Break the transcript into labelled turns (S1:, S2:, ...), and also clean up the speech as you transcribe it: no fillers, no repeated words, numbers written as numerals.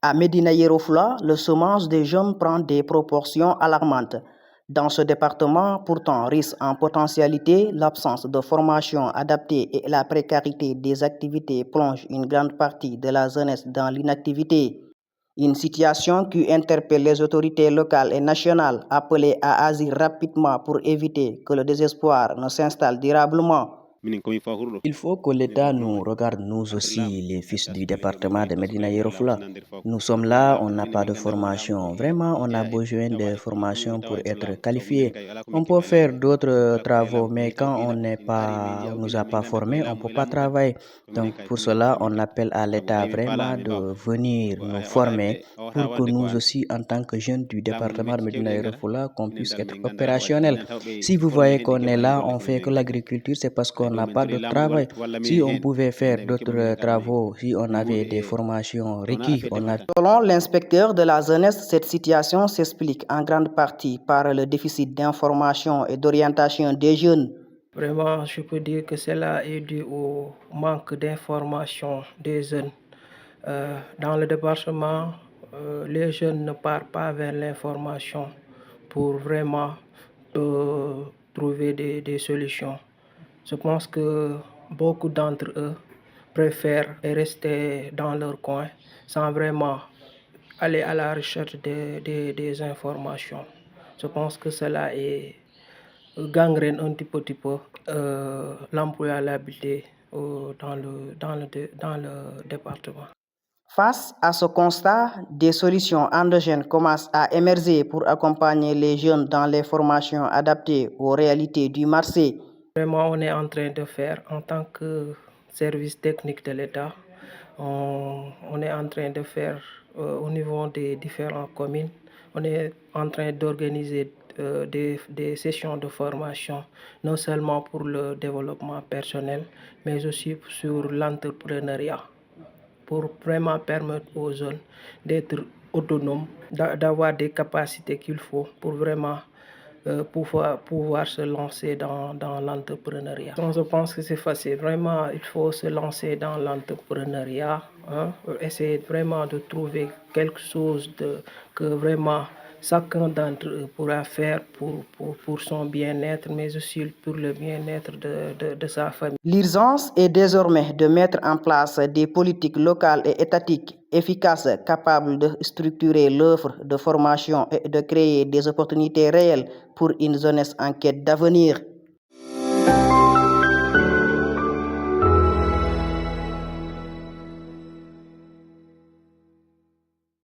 S1: À Médina Yoro Foulah, le chômage des jeunes prend des proportions alarmantes. Dans ce département, pourtant riche en potentialité, l'absence de formation adaptée et la précarité des activités plongent une grande partie de la jeunesse dans l'inactivité. Une situation qui interpelle les autorités locales et nationales appelées à agir rapidement pour éviter que le désespoir ne s'installe durablement.
S2: Il faut que l'État nous regarde, nous aussi, les fils du département de Médina Yoro Foulah. Nous sommes là, on n'a pas de formation. Vraiment, on a besoin de formation pour être qualifié. On peut faire d'autres travaux, mais quand on nous a pas formés, on ne peut pas travailler. Donc, pour cela, on appelle à l'État vraiment de venir nous former pour que nous aussi, en tant que jeunes du département de Médina Yoro Foulah, qu'on puisse être opérationnels. Si vous voyez qu'on est là, on fait que l'agriculture, c'est parce qu'on n'a pas de travail. Si on pouvait faire d'autres travaux, si on avait des formations requises,
S1: Selon l'inspecteur de la jeunesse, cette situation s'explique en grande partie par le déficit d'information et d'orientation des jeunes.
S3: Vraiment, je peux dire que cela est dû au manque d'information des jeunes. Dans le département, les jeunes ne partent pas vers l'information pour vraiment trouver des solutions. Je pense que beaucoup d'entre eux préfèrent rester dans leur coin sans vraiment aller à la recherche des informations. Je pense que cela gangrène un petit peu l'employabilité dans le département.
S1: Face à ce constat, des solutions endogènes commencent à émerger pour accompagner les jeunes dans les formations adaptées aux réalités du marché.
S3: Vraiment, on est en train de faire en tant que service technique de l'État, on est en train de faire au niveau des différentes communes, on est en train d'organiser des sessions de formation, non seulement pour le développement personnel, mais aussi sur l'entrepreneuriat, pour vraiment permettre aux jeunes d'être autonomes, d'avoir des capacités qu'il faut pour vraiment pouvoir se lancer dans l'entrepreneuriat. Donc, je pense que c'est facile. Vraiment, il faut se lancer dans l'entrepreneuriat, hein, essayer vraiment de trouver quelque chose que vraiment chacun d'entre eux pourra faire pour son bien-être, mais aussi pour le bien-être de sa famille.
S1: L'urgence est désormais de mettre en place des politiques locales et étatiques efficaces capables de structurer l'offre de formation et de créer des opportunités réelles pour une jeunesse en quête d'avenir.